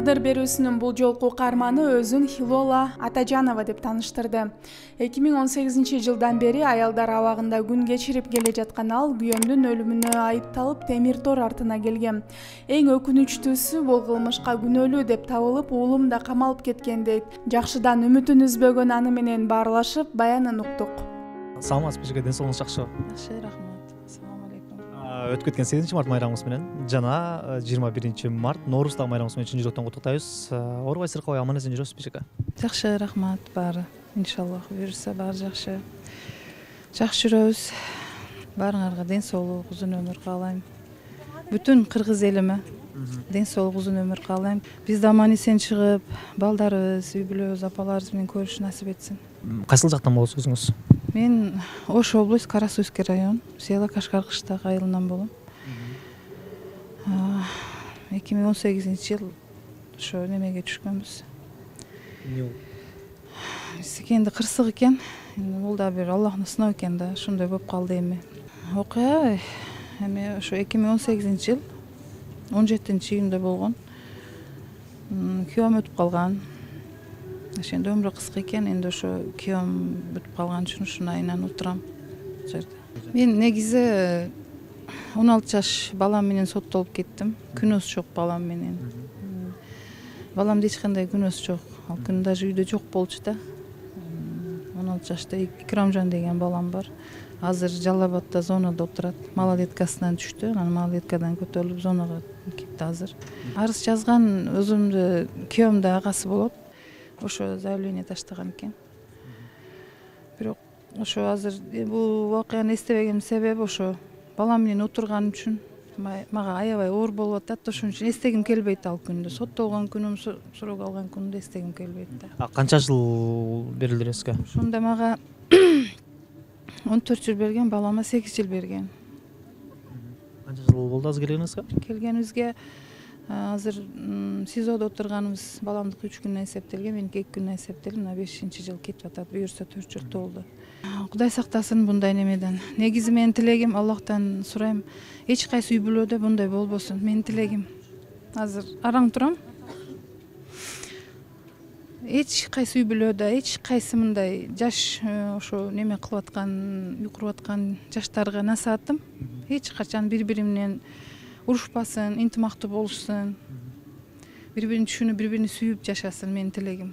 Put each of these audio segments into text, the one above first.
Тагдыр берүүсүнүн бул жолку каарманы өзүн Хилола Атажанова деп тааныштырды. 2018-жылдан бери аялдар абагында күн кечирип келе жаткан ал күйөөмдүн өлүмүнө айыпталып темир тор артына келген. Эң өкүнүчтүүсү бул кылмышка күнөөлүү деп табылып, уулум да камалып кеткен дейт. Жакшыдан үмүтүн үзбөгөн аны менен баарлашып баянын уктук. Саламатсызбы, ден соолугуңуз жакшыбы? Жакшы, рахмат. Ассаламу алейкум. Өтүп кеткен 8-март майрамыңыз менен жана 21-март Норуздагы майрамыңыз менен чын жүрөктөн куттуктайбыз. Оорубай, сыркабай, аман эсен жүрөсүзбү жака? Жакшы, рахмат. Баары иншаллах буюрса баары жакшы. Жакшы жүрөбүз. Баарыңарга ден соолук, узун өмүр каалайм. Бүтүн кыргыз элиме ден соолук, узун өмүр каалайм. Биз да аман эсен чыгып, балдарыбыз, үй бүлөбүз, апаларыбыз менен көрүш насип этсин. Кайсыл жактан болосуз өзүңүз? Мен Ош область, Карасуйский район, Села Кашкар кыштагы айылынан болом. 2018-жыл ошо немеге түшкөнбүз. Экенди кырсык экен. Бул да бир Аллахтын сыноо экен да, ошондой болуп калды эми. Окуя эми ошо 2018-жыл 17-июнда болгон. Күйөөм өтүп калган. Ошондо өмүрү кыска экен, энди ошо күйөөм бүтүп калган үчүн ушуна айланып турам. Мен негизи 16 жаш балам менен соттолуп кеттим. Күнөөсү жок балам менен. Баламда эч кандай күнөөсү жок. Ал күнү даже үйдө жок болчу да. 16 жашта Икрамжан деген балам бар. Азыр Жалал Абадда зонада отурат. Малолеткасынан түштү. Анан малолеткадан көтөрүлүп зонага кетти азыр. Арыз жазган өзүмдү күйөөмдүн агасы болот. Ошо заявление таштаган экен. Бирок ошо азыр бул окуяны эстебегем себеби ошо балам менен отурган үчүн мага аябай оор болуп атат. Ошон үчүн эстегим келбейт ал күндү. Соттолгон күнүм, суроо алган күндү эстегим келбейт да. Канча жыл берилди сизге? Ошондо мага 14 жыл берген, балама 8 жыл берген. Канча жыл болду азыр келгениңизге? Келгенибизге азыр СИЗОдо отурганыбыз баламдыкы 3 күнүнөн эсептелген, меники 2 күнүнөн эсептелген. 5-жыл кетип атат. Буюрса 4 жыл толду. Кудай сактасын мындай немеден. Негизи менин тилегим, Аллахтан сурайм, эч кайсы үй бүлөдө мындай болбосун. Менин тилегим. Азыр араң турам. Эч кайсы үй бүлөдө, эч кайсы мындай жаш ошо неме кылып аткан, үй куруп аткан жаштарга насаатым, эч качан бири-бири менен урушпасын, интимактуу болушсын, бири-бирин түшүнүп, бири-бирин сүйүп жашасын менин тилегим.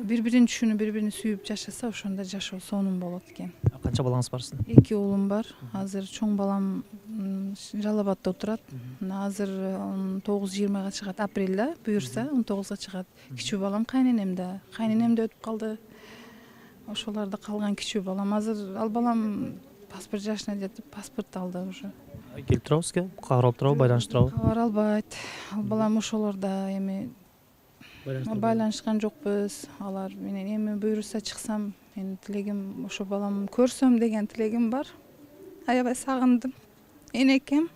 Бири-бирин түшүнүп, бири-бирин сүйүп жашаса, ошондо жашоо сонун болот экен. Канча балаңыз бар сиздин? 2 уулум бар. Азыр чоң балам Жалал Абадда отурат. Азыр 19-20 чыгат, апрелде буюрса 19 чыгат. Кичүү балам кайненемде өтүп калды. Ошолордо калган кичүү балам. Азыр ал балам паспорт жашына жетип, паспорт алды уже. Келип турабы сизге? Кабар алып турабы, байланышып турабы? Кабар албайт. Ал балам ошолордо эми байланышкан жокпуз. Алар менен эми буюрса чыксам, менин тилегим ошо балам көрсөм деген тилегим бар. Аябай сагындым. Энекем.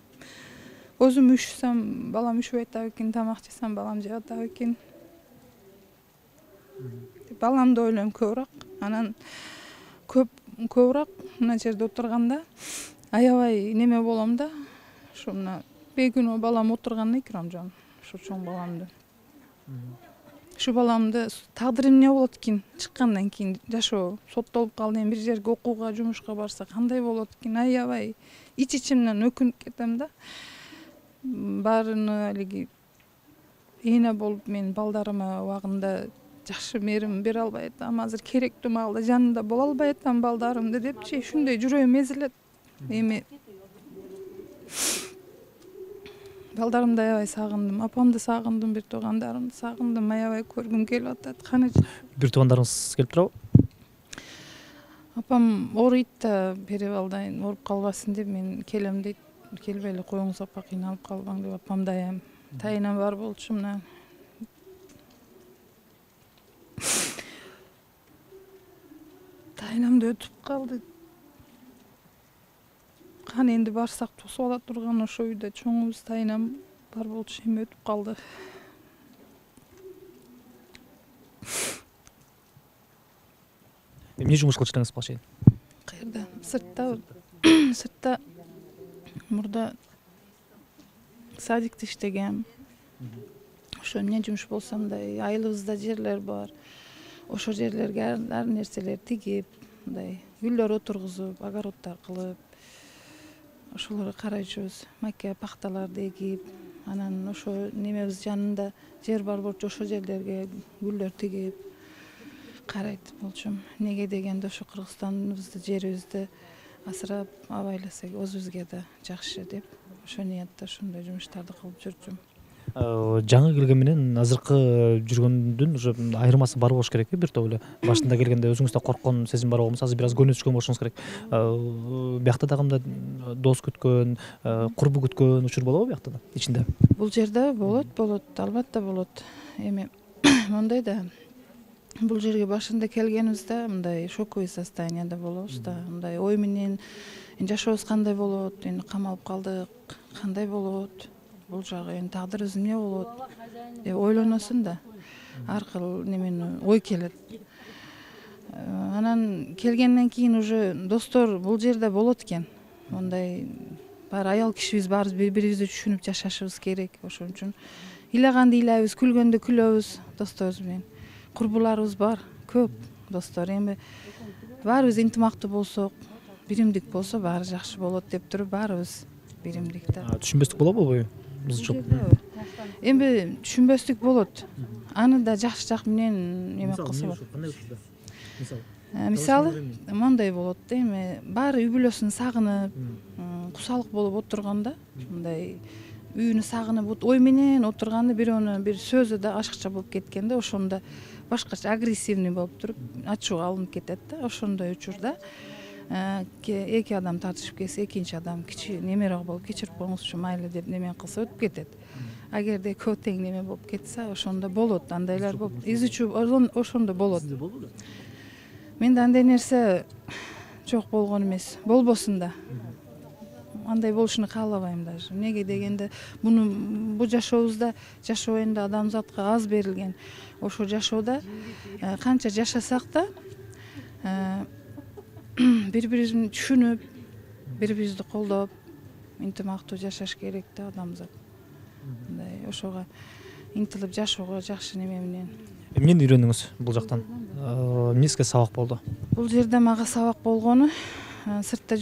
Өзүм үшсөм, балам үшүп атабы экен, тамак жесем, балам жеп атабы экен. Баламды ойлойм көбүрөөк. Анан көбүрөөк мына жерде отурганда аябай неме болом да. Ошо мына бейкүнөө балам отурганда Икрамжан, ошо чоң баламды. Ушу баламды тагдырым эмне болот экен? Чыккандан кийин жашоо соттолуп калды, бир жерге окууга, жумушка барса кандай болот экен? Аябай ич-ичимден өкүнүп кетем да. Баарына элеги эне болуп мен балдарыма убагында жакшы мээрим бере албай атам. Азыр керектүү маалда жанында боло албай атам балдарымды депчи, ушундай жүрөгүм эзилет. Эми балдарымды аябай сагындым, апамды сагындым, бир туугандарымды сагындым, аябай көргүм келип атат. Каны Бир туугандарыңыз келип турабы? апам ооруйт да, берип алдайын, ооруп калбасын деп мен келем дейт. Келбей эле коюңуз апа, кыйналып калбаң деп апам дайым. Тайынан бар болчу мына. Тайнамды өтүп калды. Каны энди барсак тосуп ала турган ошо үйдө чоңубуз тайнам бар болчу, эми өтүп калды. Эмне жумуш кылчу элеңиз бул чейин? Каерда? Сыртта. Сыртта мурда садикте иштегем. ошо эмне жумуш болсо мындай айылыбызда жерлер бар. Ошо жерлерге ар нерселер тигип, мындай гүлдөр отургузуп, огороддор кылып, ошолорго карай жүрөбүз. Маке пахталарды эгип, анан ошо немебиз жанында жер бар болчу, ошо жерлерге гүлдөр тигип карайт болчумун. Неге дегенде ошо Кыргызстаныбызды, жерибизди асырап абайласак өзүбүзгө да жакшы деп, ошо ниятта ошондой жумуштарды кылып жүрчүм. Жаңы келген менен азыркы жүргөндүн уже айырмасы бар болуш керек бир топ эле. Башында келгенде өзүңүздө корккон сезим бар болмосо, азыр бир аз көңүл түшкөн болушуңуз керек. Биякта дагы мындай дос күткөн, курбу күткөн учур болобу биякта да ичинде? Бул жерде болот, албетте болот. Эми мондай да, бул жерге башында келгенибизде мындай шоковый состоянияда болобуз да, мындай ой менен жашообуз кандай болот, эми камалып калдык, кандай болот, бул жагы эми тагдырыбыз эмне болот деп ойлоносуң да. Ар кыл немени ой келет. Анан келгенден кийин уже достор бул жерде болот экен. Мондай баары аял кишибиз баарыбыз бири-бирибизди түшүнүп жашашыбыз керек. Ошон үчүн ыйлаганды ыйлайбыз, күлгөндө күлөбүз досторубуз менен. Курбуларыбыз бар, көп достор. Эми баарыбыз интимактуу болсок, биримдик болсо баары жакшы болот деп туруп баарыбыз биримдик да. Түшүнбөстүк болобу? Эми түшүнбөстүк болот. Аны да жакшы жак менен эме кылса болот. Мисалы, мондай болот да, эми баары үй бүлөсүн сагынып, кусалык болуп отурганда, мындай үйүнү сагынып ой менен отурганда бирөөнү бир сөзү да ашыкча болуп кеткенде, ошондо башкача агрессивный болуп туруп, ачууга алынып кетет да. Ошондой учурда эки адам тартышып кетсе, экинчи адам немерөөк болуп кечирип коюңузчу майли деп неме кылса өтүп кетет. Агерде экөө тең неме болуп кетсе, ошондо болот, андайлар болуп, изичүү ошондо болот. Менде андай нерсе жок болгон эмес, болбосун да. Андай болушуну каалабайм даже. Неге дегенде, бул жашообузда, жашоо энди адамзатка аз берилген. Ошо жашоодо канча жашасак да, бири-бирибизди түшүнүп, бири-бирибизди колдоп, интимактуу жашаш керек да адамзат. Мындай ошого интилип жашоого жакшы неме менен. Эмнени үйрөндүңүз бул жактан? Эмне сизге сабак болду? Бул жерде мага сабак болгону, сыртта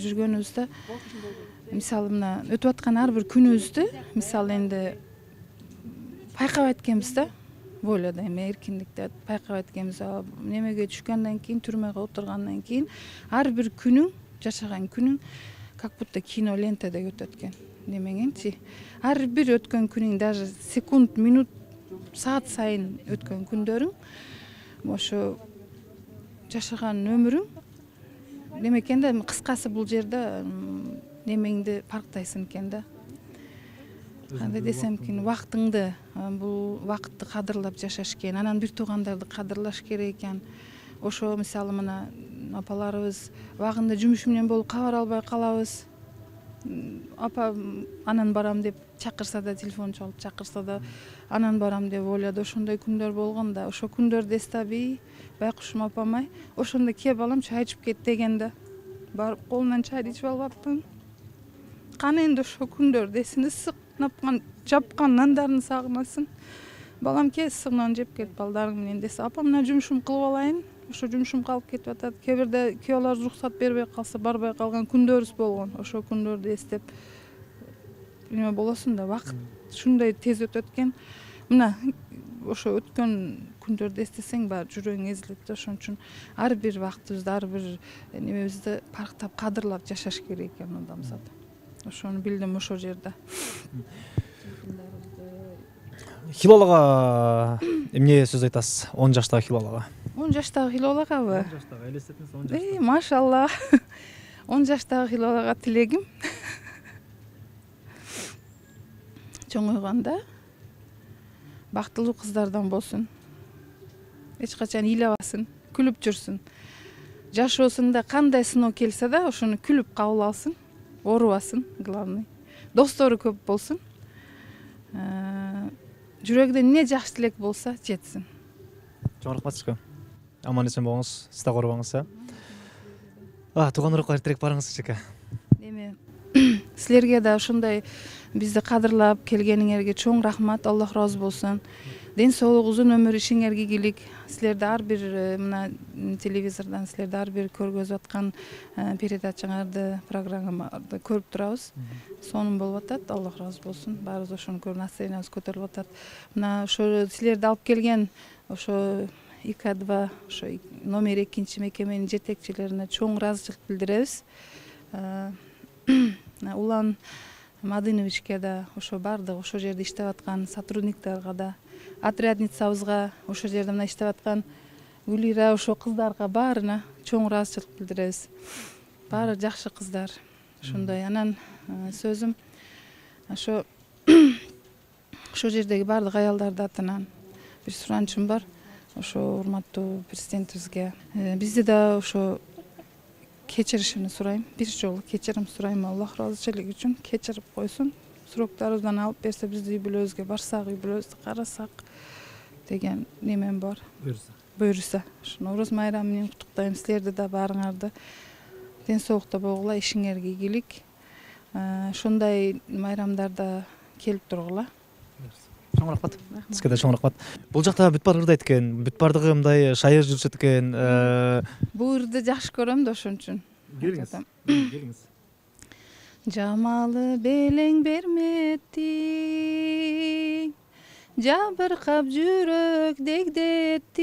жүргөнүбүздө, мисалы мына өтүп аткан ар бир күнүбүздү, мисалы энди пайкабайт экенбиз да, бойлода эми эркиндикте пайкабайт экенбиз. Немеге түшкөндөн кийин, түрмөгө отургандан кийин ар бир күнүң, жашаган күнүң как будто кино лентада өтөт экен. Немеңенчи, ар бир өткөн күнүң, даже секунд, минут, саат сайын өткөн күндөрүң, ошо жашаган өмүрүң неме экен да, кыскасы бул жерде немеңди парктайсың экен да. Кандай десем экен, убактыңды, бул убакытты кадырлап жашаш экен, анан бир туугандарды кадырлаш керек экен. Ошо мисалы мына апаларыбыз убагында жумуш менен болуп кабар албай калабыз. Апа анан барам деп чакырса да, телефон чалып чакырса да, анан барам деп ойлоду. Ошондой күндөр болгон да. Ошо күндөрдү эстеби, байкушум апамай, ошондо кеп балам чай ичип кет дегенде, барып колунан чайды ичип албаптын. Кана энди ошо күндөрдү эсине ысык жапкан нандарын сагынасың. Балам ке ысык нан жеп кет балдарың менен десе, апам мына жумушум кылып алайын. Ошо жумушум калып кетип атат. Кээ бирде күйөөлөр уруксат бербей калса, барбай калган күндөрүбүз болгон. Ошо күндөрдү эстеп эме болосуң да, вакыт ушундай тез өтөт экен. Мына ошо өткөн күндөрдү эстесең, баары жүрөгүң эзилет да. Ошон үчүн ар бир вакытыбызды, ар бир немебизди парктап, кадырлап жашаш керек экен адамзат. Ошону билдим ошо жерде. Хилолага эмне сөз айтасыз? 10 жаштагы Хилолага. 10 жаштагы Хилолагабы? 10 жаштагы элестетиңиз 10 жаштагы. Машалла. 10 жаштагы Хилолага тилегим чоңойгондо бактылуу кыздардан болсун. Эч качан ыйлабасын, күлүп жүрсүн. Жашоосунда кандай сыноо келсе да, ошону күлүп кабыл алсын, оорубасын, главный. Достору көп болсун. Жүрөгүдө эмне жакшы тилек болсо жетсин. Чоң рахмат сизге. Аман эсен болуңуз, сиз да корубаңыз. Тууган урукка эртерээк барыңыз, Чека. Эми Силерге да ушундай бизди кадырлап келгениңерге чоң рахмат. Аллах разы болсун. Ден соолук, узун өмүр, ишиңерге ийгилик. Силерди ар бир мына телевизордон силерди ар бир көргөзүп аткан передачаңарды, программаңарды көрүп турабыз. Сонун болуп атат. Аллах разы болсун. Баарыбыз ошону көрүп настроениябыз көтөрүлүп атат. Мына ошо силерди алып келген ошо ИК2 ошо номер 2 мекеменин жетекчилерине чоң ыраазычылык билдиребиз. Улан Мадыновичке да, ошо бардык ошо жерде иштеп аткан сотрудниктарга да, отрядницабызга, ошо жерде мына иштеп аткан Гүлира, ошо кыздарга баарына чоң ыраазычылык билдиребиз. Баары жакшы кыздар. Ошондой. Анан сөзүм ошо жердеги бардык аялдарды атынан бир суранычым бар. Ошо урматтуу президентибизге бизди да ошо кечиришимди сурайм. Бир жолу кечирим сурайм. Аллах ыраазычылыгы үчүн кечирип койсун. Сурокторубуздан алып берсе, биз үй бүлөбүзгө барсак, үй бүлөбүздү карасак деген немем бар. Буюрса. Ошо Нооруз майрамы менен куттуктайм силерди да, баарыңарды. Ден соолукта болгула, ишиңерге ийгилик. Ошондой майрамдарда келип тургула. Чоң рахмат. Сизге да чоң рахмат. Бул жакта бүт баары ырдайт экен. Бүт баардыгы мындай шайыр жүрүшөт экен. Бул ырды жакшы көрөм да ошон үчүн. Келиңиз. Жамалы белең берметтиң, жабыркап жүрөк дегдеттиң.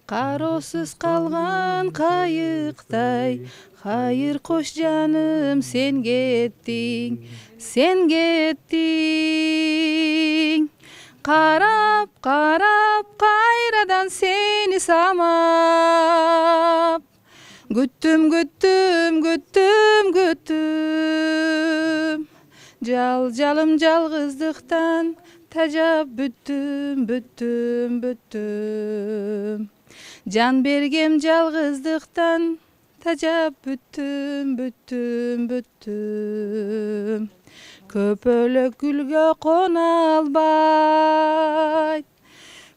Кароосуз калган кайыктай, хайыр кош жаным, сен кеттиң, сен кеттиң. Карап, карап, кайрадан сени самап. Күттүм, күттүм, күттүм, күттүм. Жалым жалгыздыктан тажап бүттүм, бүттүм, бүттүм. Жан бергем жалгыздыктан тажап бүттүм, бүттүм, бүттүм. Көпөлөк гүлгө кона албайт,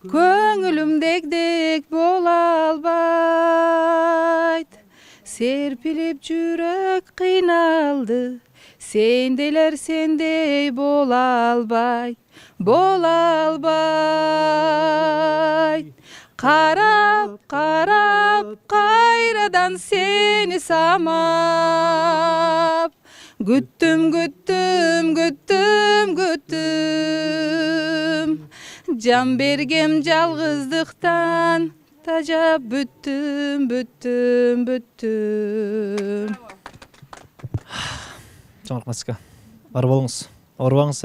көңүлүм дегдек бола албайт. Серпилип жүрөк кыйналды, сенделер сендей бола албайт, бола албайт. Карап, карап, кайрадан сени самап. Күттүм, күттүм, күттүм, күттүм. Жан бергем жалгыздыктан тажап бүттүм, бүттүм, бүттүм. Чоң рахмат сизге. Бар болуңуз. Оорубаңыз,